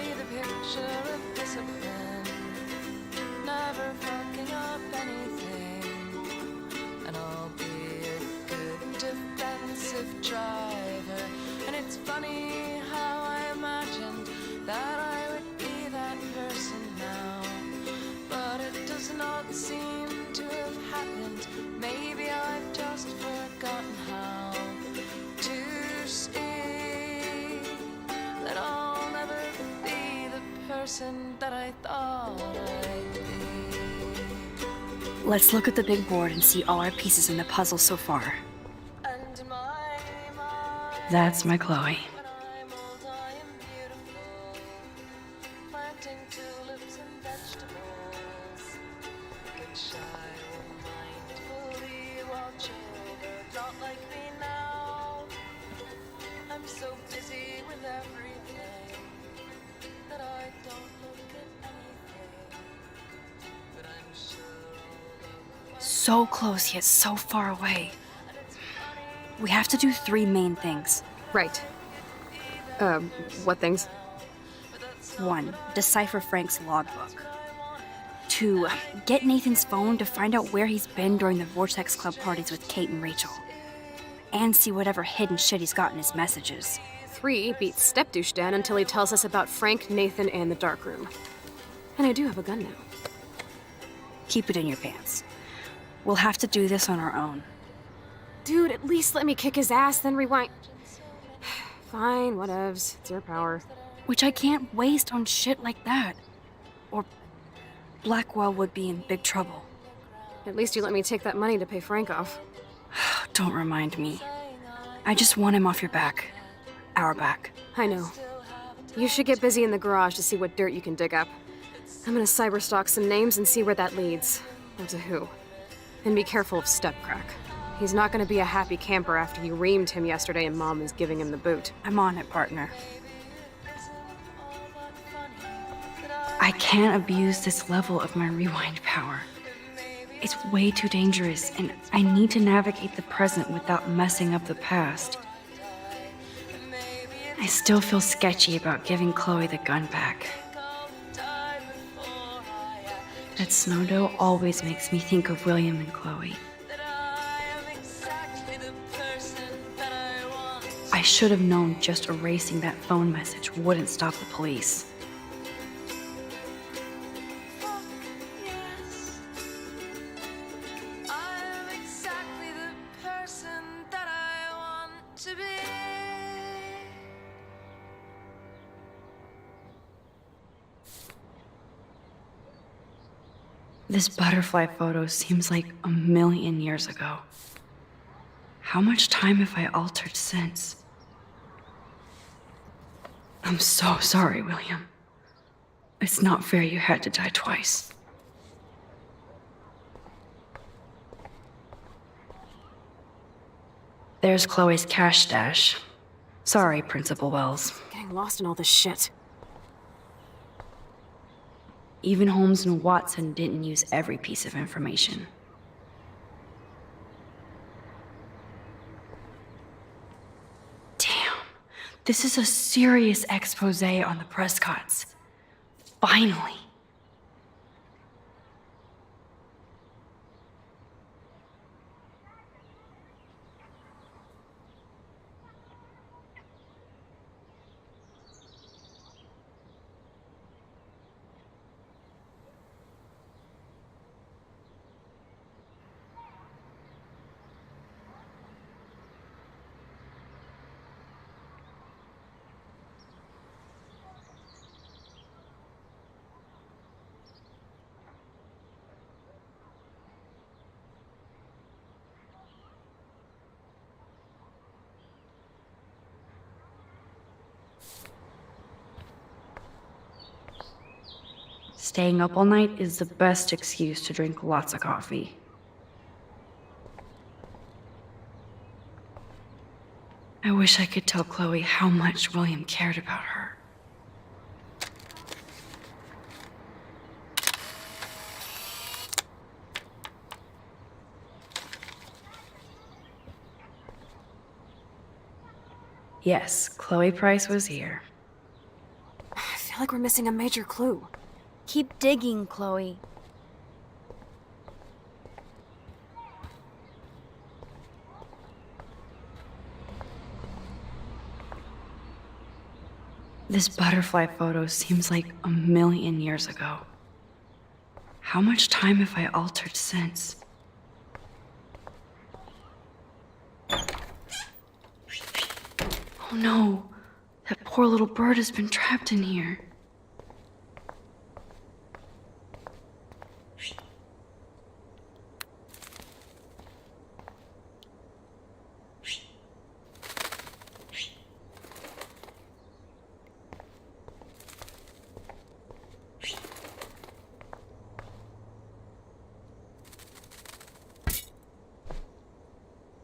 That I thought I'd be. Let's look at the big board and see all our pieces in the puzzle so far. And in my mind, That's my Chloe. when I'm old, I am beautiful. So close yet so far away. We have to do 3 main things. Right. What things? 1. Decipher Frank's logbook. 2. Get Nathan's phone to find out where he's been during the Vortex Club parties with Kate and Rachel. And see whatever hidden shit he's got in his messages. 3. Beat Stepdouche Dan until he tells us about Frank, Nathan, and the darkroom. And I do have a gun now. Keep it in your pants. We'll have to do this on our own. Dude, at least let me kick his ass, then rewind. Fine, whatevs. It's your power. Which I can't waste on shit like that. Or Blackwell would be in big trouble. At least you let me take that money to pay Frank off. Don't remind me. I just want him off your back. Our back. I know. You should get busy in the garage to see what dirt you can dig up. I'm gonna cyberstalk some names and see where that leads. Or to who. And be careful of Stepcrack. He's not gonna be a happy camper after you reamed him yesterday and Mom is giving him the boot. I'm on it, partner. I can't abuse this level of my rewind power. It's way too dangerous, and I need to navigate the present without messing up the past. I still feel sketchy about giving Chloe the gun back. That snow dough always makes me think of William and Chloe. I should have known just erasing that phone message wouldn't stop the police. This butterfly photo seems like a million years ago. How much time have I altered since? I'm so sorry, William. It's not fair you had to die twice. There's Chloe's cash stash. Sorry, Principal Wells. Getting lost in all this shit. Even Holmes and Watson didn't use every piece of information. Damn, this is a serious expose on the Prescotts. Finally. Staying up all night is the best excuse to drink lots of coffee. I wish I could tell Chloe how much William cared about her. Yes, Chloe Price was here. I feel like we're missing a major clue. Keep digging, Chloe. This butterfly photo seems like a million years ago. How much time have I altered since? Oh no, that poor little bird has been trapped in here.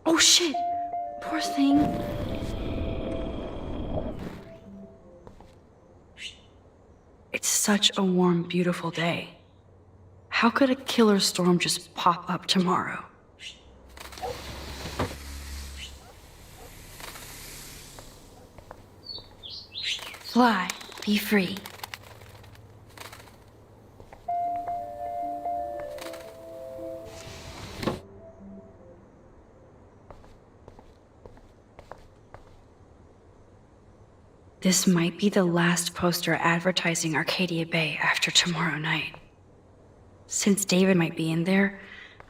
Oh shit! Poor thing. It's such a warm, beautiful day. How could a killer storm just pop up tomorrow? Fly, be free. This might be the last poster advertising Arcadia Bay after tomorrow night. Since David might be in there,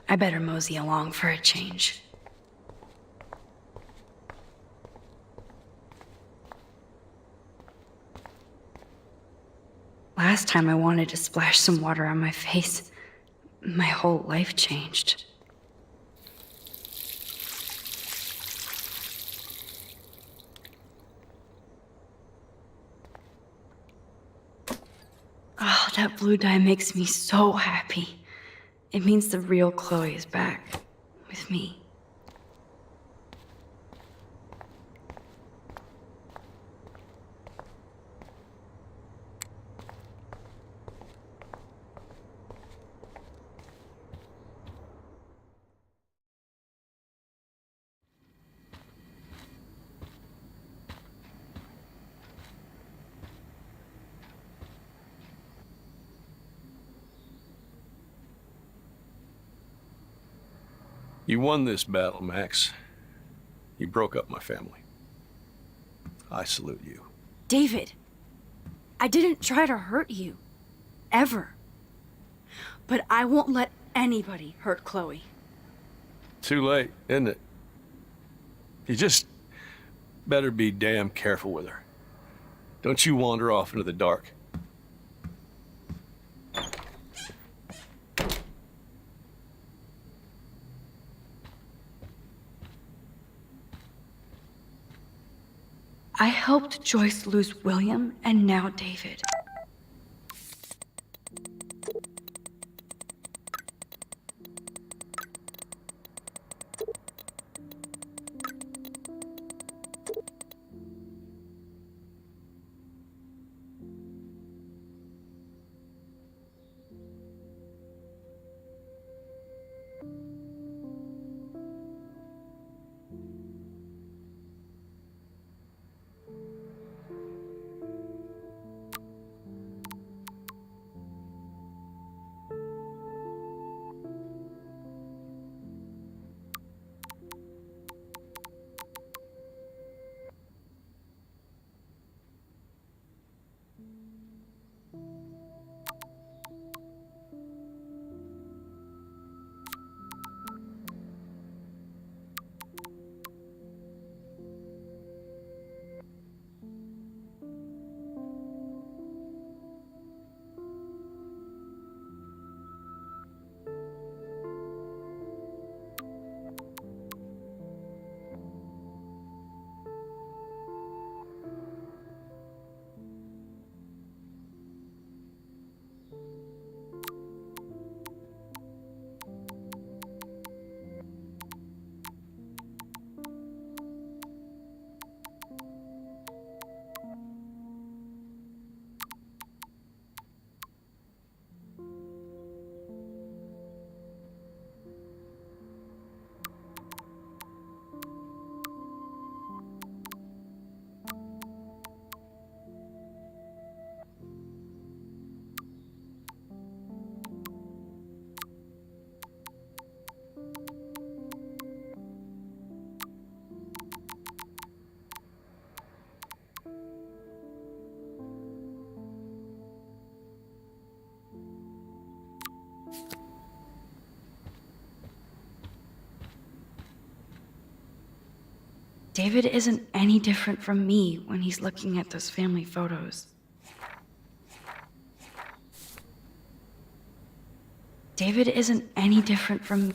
I better mosey along for a change. Last time I wanted to splash some water on my face, my whole life changed. Oh, that blue dye makes me so happy. It means the real Chloe is back with me. You won this battle, Max. You broke up my family. I salute you. David, I didn't try to hurt you. Ever. But I won't let anybody hurt Chloe. Too late, isn't it? You just better be damn careful with her. Don't you wander off into the dark. I helped Joyce lose William and now David. David isn't any different from me when he's looking at those family photos. David isn't any different from...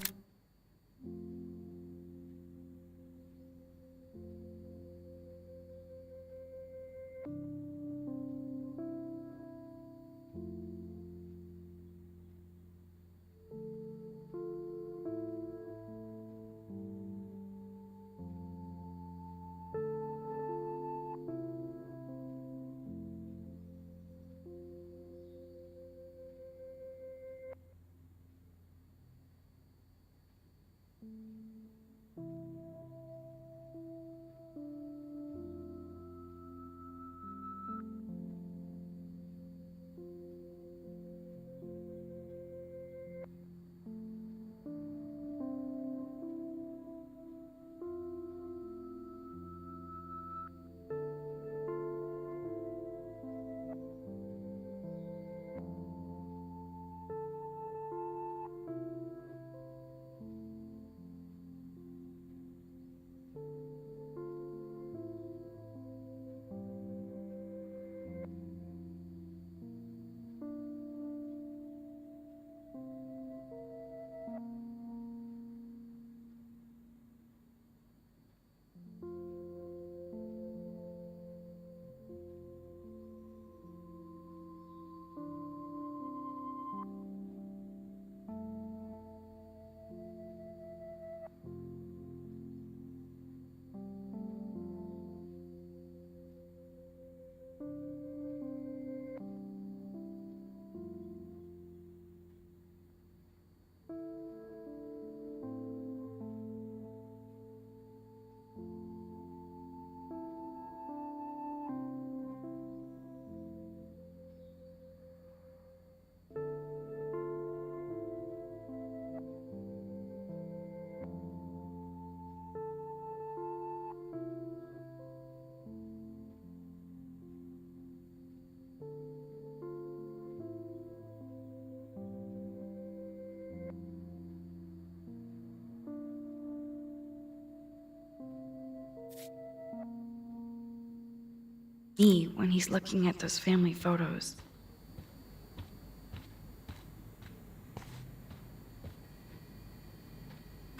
Me when he's looking at those family photos.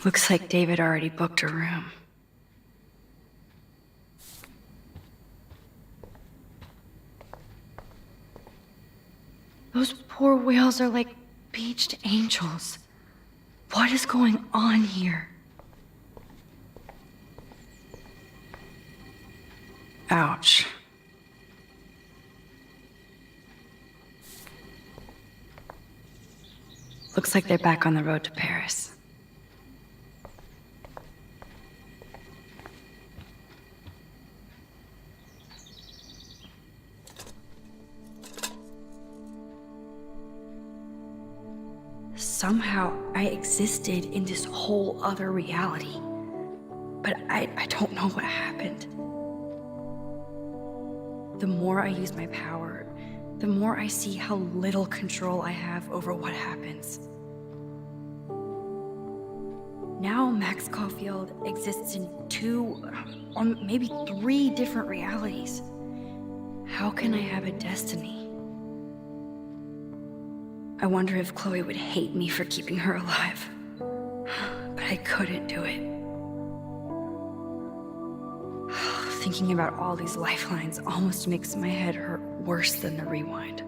Looks like David already booked a room. Those poor whales are like beached angels. What is going on here? Ouch. Looks like they're back on the road to Paris. Somehow I existed in this whole other reality. But I don't know what happened. The more I use my power, the more I see how little control I have over what happens. Now Max Caulfield exists in 2, or maybe 3 different realities. How can I have a destiny? I wonder if Chloe would hate me for keeping her alive. But I couldn't do it. Thinking about all these lifelines almost makes my head hurt worse than the rewind.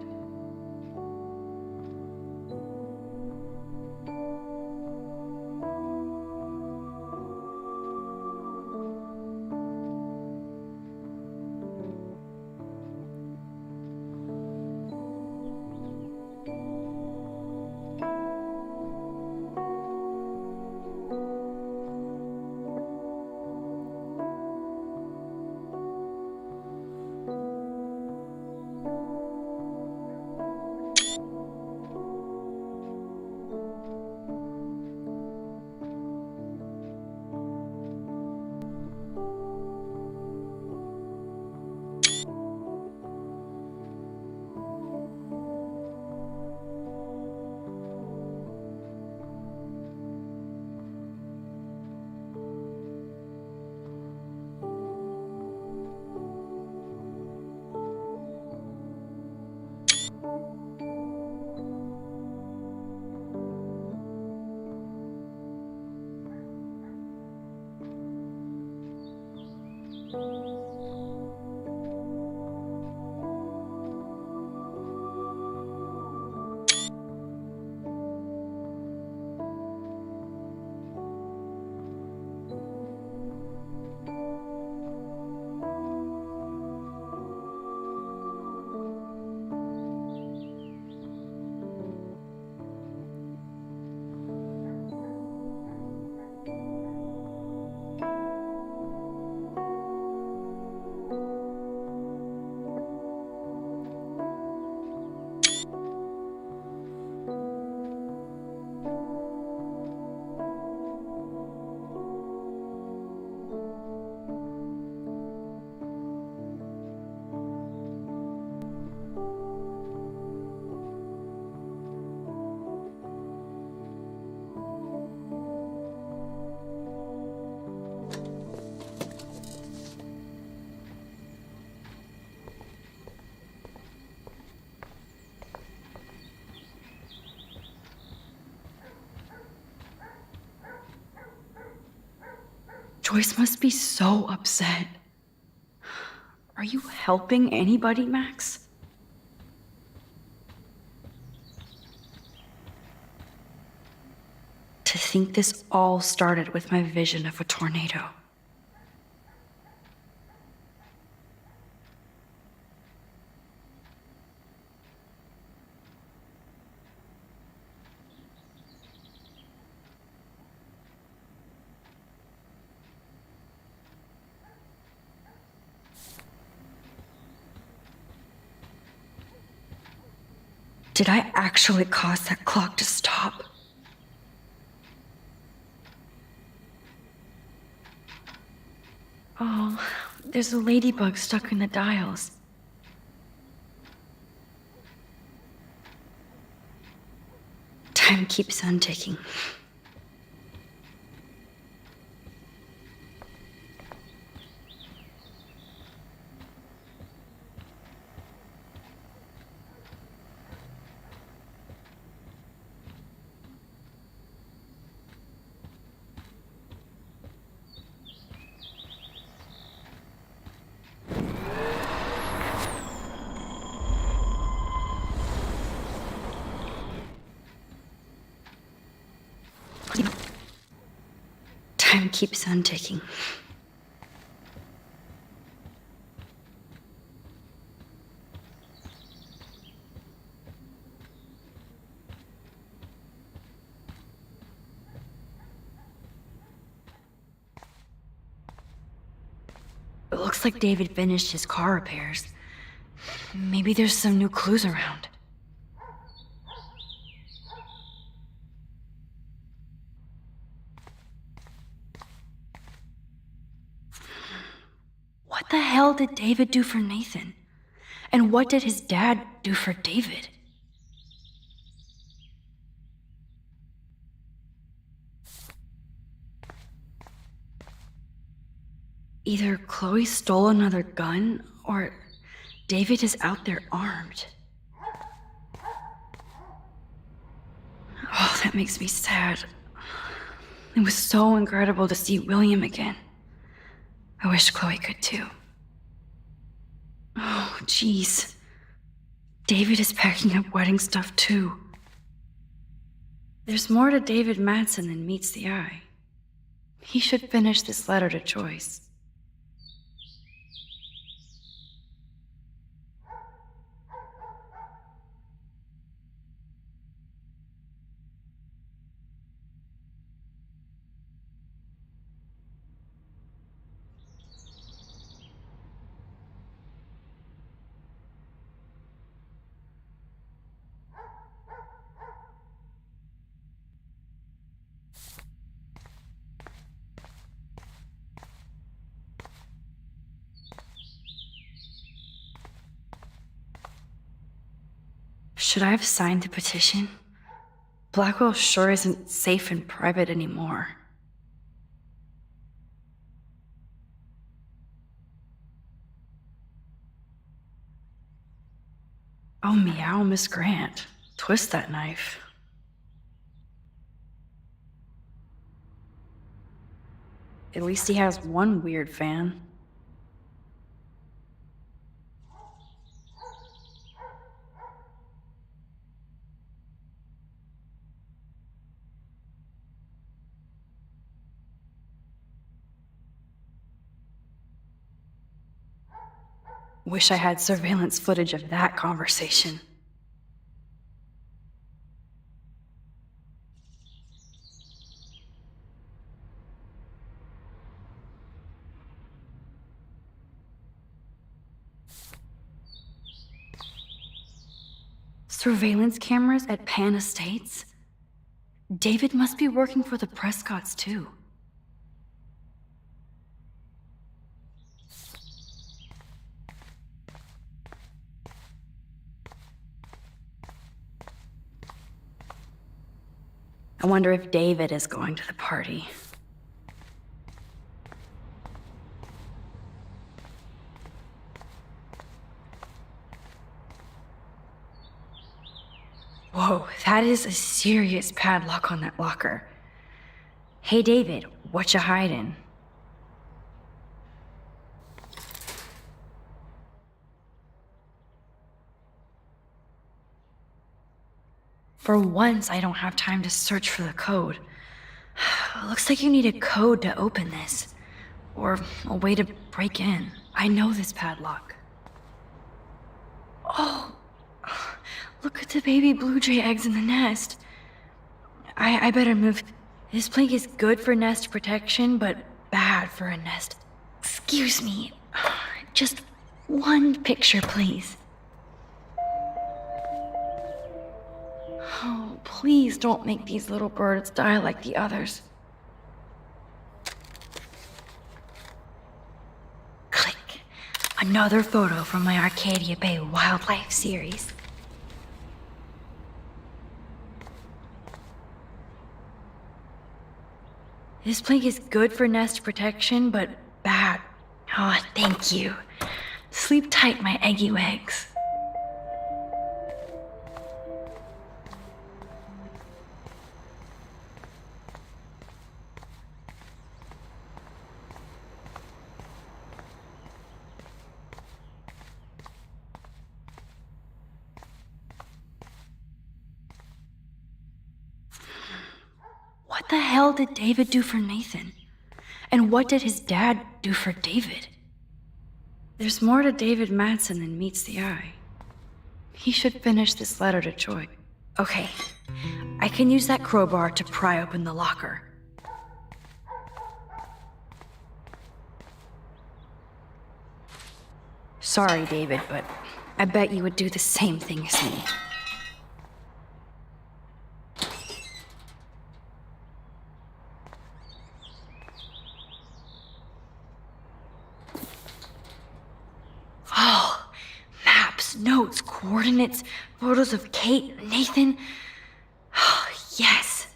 Joyce must be so upset. Are you helping anybody, Max? To think this all started with my vision of a tornado. Did I actually cause that clock to stop? Oh, there's a ladybug stuck in the dials. Time keeps on ticking. Time keeps on ticking. It looks like David finished his car repairs. Maybe there's some new clues around. What the hell did David do for Nathan? And what did his dad do for David? Either Chloe stole another gun, or David is out there armed. Oh, that makes me sad. It was so incredible to see William again. I wish Chloe could too. Oh, jeez. David is packing up wedding stuff too. There's more to David Madsen than meets the eye. He should finish this letter to Joyce. Should I have signed the petition? Blackwell sure isn't safe and private anymore. Oh, meow, Miss Grant. Twist that knife. At least he has one weird fan. Wish I had surveillance footage of that conversation. Surveillance cameras at Pan Estates? David must be working for the Prescotts too. I wonder if David is going to the party. Whoa, that is a serious padlock on that locker. Hey, David, what you hiding? For once, I don't have time to search for the code. Looks like you need a code to open this. Or a way to break in. I know this padlock. Oh, look at the baby blue jay eggs in the nest. I better move. This plank is good for nest protection, but bad for a nest. Excuse me. Just one picture, please. Oh, please don't make these little birds die like the others. Click. Another photo from my Arcadia Bay wildlife series. This plank is good for nest protection, but bad. Oh, thank you. Sleep tight, my eggy eggs. What the hell did David do for Nathan? And what did his dad do for David? There's more to David Madsen than meets the eye. He should finish this letter to Joy. Okay, I can use that crowbar to pry open the locker. Sorry, David, but I bet you would do the same thing as me. Oh, maps, notes, coordinates, photos of Kate, Nathan. Oh, yes.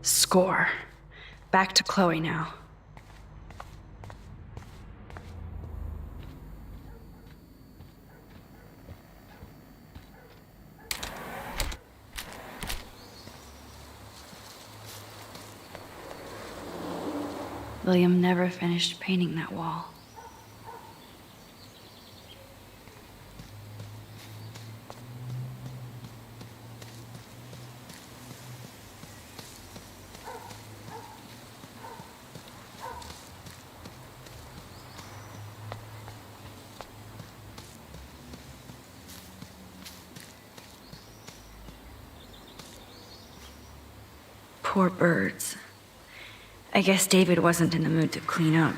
Score. Back to Chloe now. William never finished painting that wall. Poor birds. I guess David wasn't in the mood to clean up.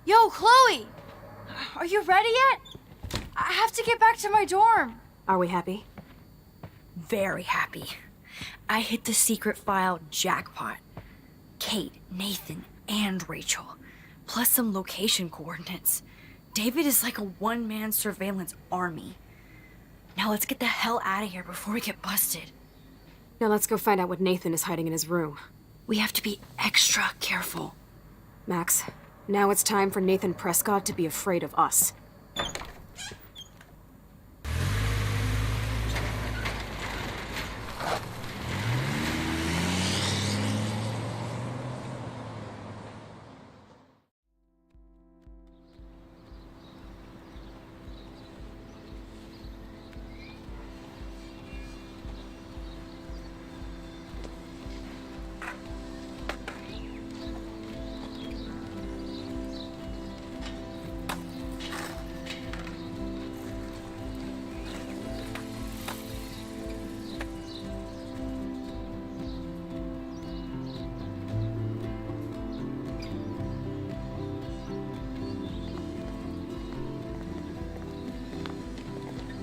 Yo, Chloe! Are you ready yet? I have to get back to my dorm. Are we happy? Very happy. I hit the secret file jackpot. Kate, Nathan, and Rachel. Plus some location coordinates. David is like a one-man surveillance army. Now let's get the hell out of here before we get busted. Now let's go find out what Nathan is hiding in his room. We have to be extra careful. Max, now it's time for Nathan Prescott to be afraid of us.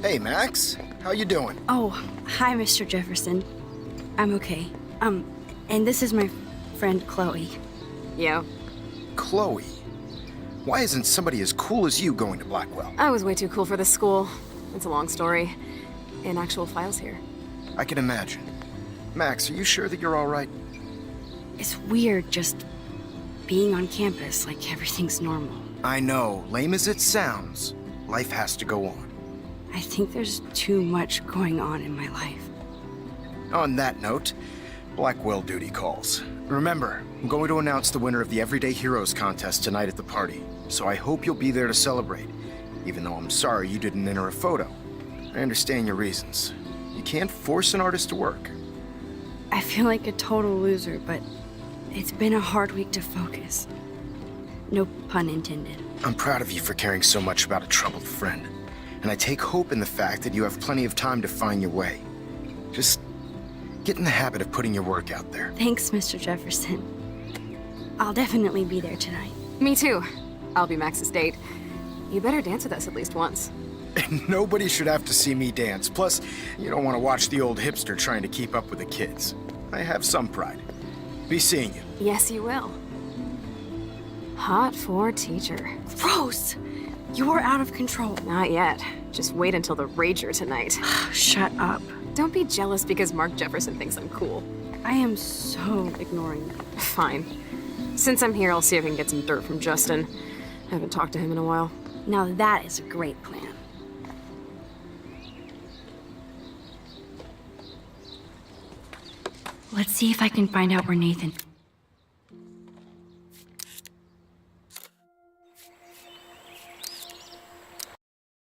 Hey, Max. How you doing? Oh, hi, Mr. Jefferson. I'm okay. And this is my friend Chloe. Yeah, Chloe, why isn't somebody as cool as you going to Blackwell? I was way too cool for this school. It's a long story. And actual files here. I can imagine. Max, are you sure that you're all right? It's weird just being on campus like everything's normal. I know, lame as it sounds, life has to go on. I think there's too much going on in my life. On that note, Blackwell duty calls. Remember, I'm going to announce the winner of the Everyday Heroes contest tonight at the party, so I hope you'll be there to celebrate, even though I'm sorry you didn't enter a photo. I understand your reasons. You can't force an artist to work. I feel like a total loser, but it's been a hard week to focus. No pun intended. I'm proud of you for caring so much about a troubled friend, and I take hope in the fact that you have plenty of time to find your way. Just get in the habit of putting your work out there. Thanks, Mr. Jefferson. I'll definitely be there tonight. Me too. I'll be Max's date. You better dance with us at least once. And nobody should have to see me dance. Plus, you don't want to watch the old hipster trying to keep up with the kids. I have some pride. Be seeing you. Yes, you will. Hot for teacher. Gross! You're out of control. Not yet. Just wait until the rager tonight. Shut up. Don't be jealous because Mark Jefferson thinks I'm cool. I am so ignoring you. Fine. Since I'm here, I'll see if I can get some dirt from Justin. I haven't talked to him in a while. Now that is a great plan. Let's see if I can find out where Nathan...